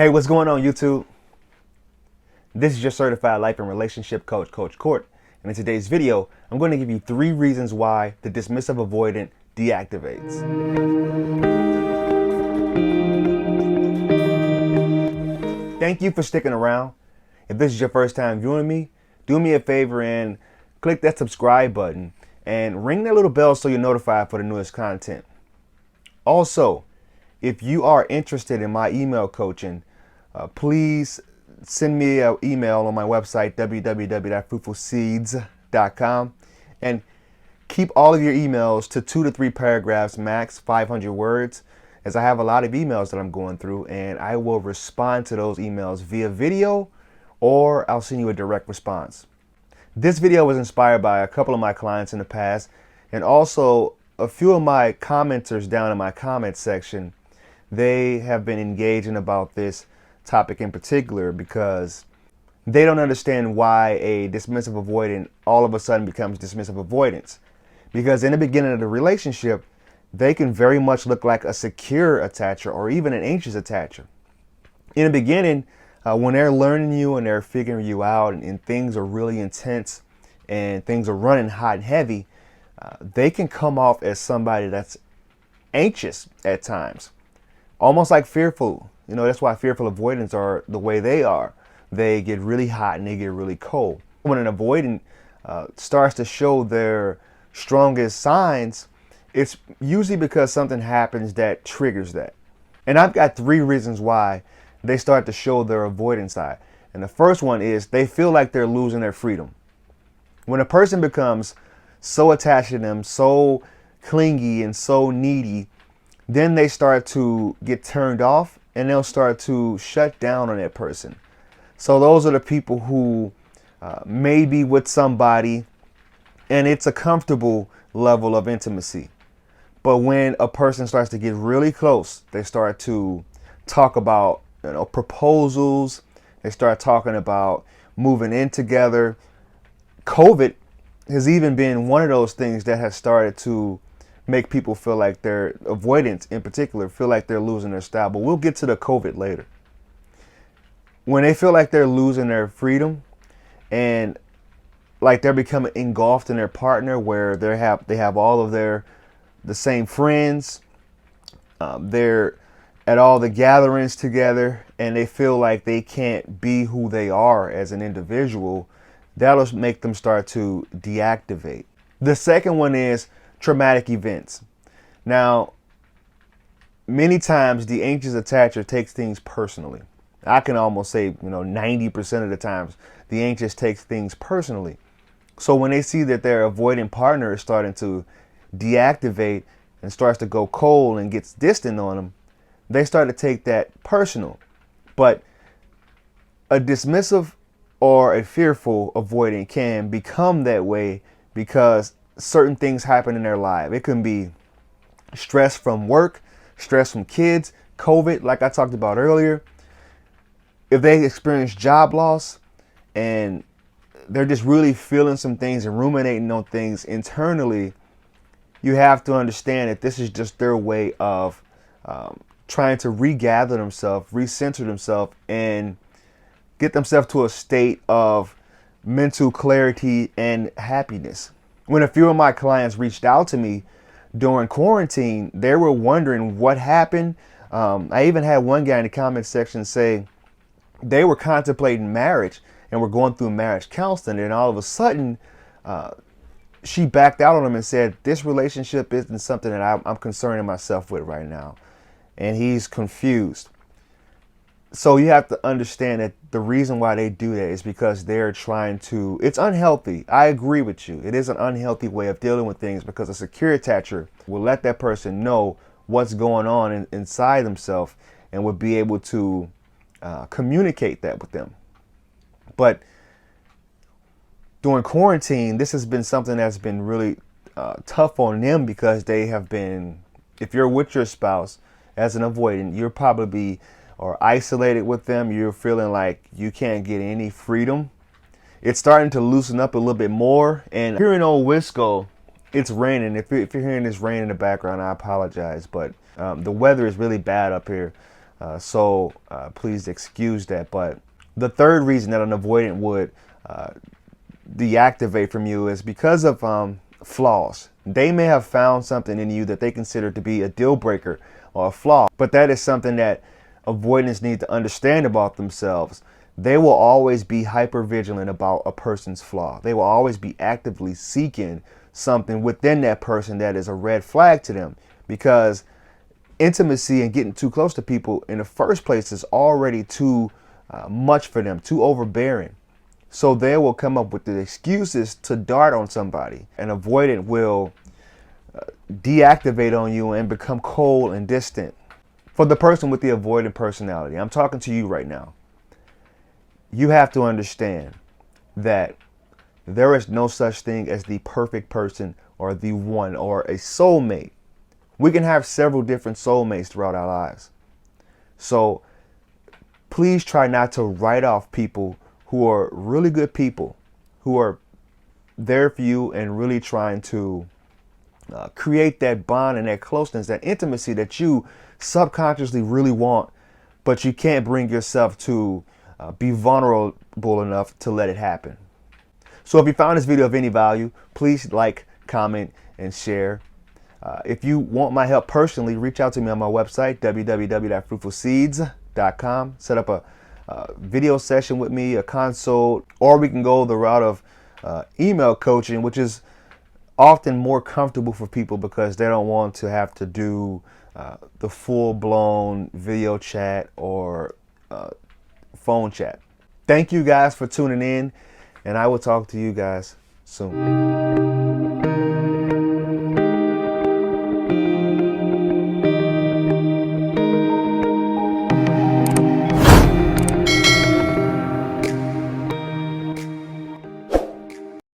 Hey, what's going on, YouTube? This is your certified life and relationship coach, Coach Court. And in today's video, I'm going to give you 3 reasons why the dismissive avoidant deactivates. Thank you for sticking around. If this is your first time viewing me, do me a favor and click that subscribe button and ring that little bell so you're notified for the newest content. Also, if you are interested in my email coaching, please send me an email on my website, www.fruitfulseeds.com, and keep all of your emails to 2 to 3 paragraphs, max 500 words, as I have a lot of emails that I'm going through, and I will respond to those emails via video, or I'll send you a direct response. This video was inspired by a couple of my clients in the past, and also a few of my commenters down in my comment section. They have been engaging about this topic in particular because they don't understand why a dismissive avoidant all of a sudden becomes dismissive avoidance. Because in the beginning of the relationship, they can very much look like a secure attacher or even an anxious attacher. In the beginning, when they're learning you and they're figuring you out and things are really intense and things are running hot and heavy, they can come off as somebody that's anxious at times. Almost like fearful. You know, that's why fearful avoidants are the way they are. They get really hot and they get really cold. When an avoidant starts to show their strongest signs, it's usually because something happens that triggers that. And I've got 3 reasons why they start to show their avoidant side. And the first one is they feel like they're losing their freedom. When a person becomes so attached to them, so clingy and so needy, then they start to get turned off and they'll start to shut down on that person. So those are the people who may be with somebody and it's a comfortable level of intimacy. But when a person starts to get really close, they start to talk about, proposals. They start talking about moving in together. COVID has even been one of those things that has started to make people feel like their avoidants in particular feel like they're losing their style. But we'll get to the COVID later. When they feel like they're losing their freedom and like they're becoming engulfed in their partner, where they have all of the same friends, they're at all the gatherings together, and they feel like they can't be who they are as an individual, that'll make them start to deactivate. The second one is traumatic events. Now, many times the anxious attacher takes things personally. I can almost say, 90% of the times the anxious takes things personally. So when they see that their avoidant partner is starting to deactivate and starts to go cold and gets distant on them, they start to take that personal. But a dismissive or a fearful avoidant can become that way because certain things happen in their life. It can be stress from work, stress from kids, COVID, like I talked about earlier. If they experience job loss and they're just really feeling some things and ruminating on things internally, you have to understand that this is just their way of trying to regather themselves, recenter themselves, and get themselves to a state of mental clarity and happiness. When a few of my clients reached out to me during quarantine, they were wondering what happened. I even had one guy in the comment section say they were contemplating marriage and were going through marriage counseling, and all of a sudden she backed out on him and said, this relationship isn't something that I'm concerning myself with right now. And he's confused. So you have to understand that the reason why they do that is because they're trying to, it's unhealthy. I agree with you. It is an unhealthy way of dealing with things because a secure attacher will let that person know what's going on inside themselves and will be able to communicate that with them. But during quarantine, this has been something that's been really tough on them because they have been, if you're with your spouse as an avoidant, you're probably or isolated with them. You're feeling like you can't get any freedom. It's starting to loosen up a little bit more. And here in Old Wisco, it's raining. If you're hearing this rain in the background, I apologize, but the weather is really bad up here. So please excuse that. But the third reason that an avoidant would deactivate from you is because of flaws. They may have found something in you that they consider to be a deal breaker or a flaw, but that is something that avoidants need to understand about themselves. They will always be hyper vigilant about a person's flaw. They will always be actively seeking something within that person that is a red flag to them, because intimacy and getting too close to people in the first place is already too much for them, too overbearing. So they will come up with the excuses to dart on somebody. An avoidant will deactivate on you and become cold and distant. For the person with the avoidant personality, I'm talking to you right now. You have to understand that there is no such thing as the perfect person or the one or a soulmate. We can have several different soulmates throughout our lives. So please try not to write off people who are really good people, who are there for you and really trying to create that bond and that closeness, that intimacy that you subconsciously really want, but you can't bring yourself to be vulnerable enough to let it happen. So if you found this video of any value, please like, comment, and share. If you want my help personally, reach out to me on my website, www.fruitfulseeds.com. Set up a video session with me, a consult, or we can go the route of email coaching, which is often more comfortable for people because they don't want to have to do the full-blown video chat or phone chat. Thank you guys for tuning in, and I will talk to you guys soon.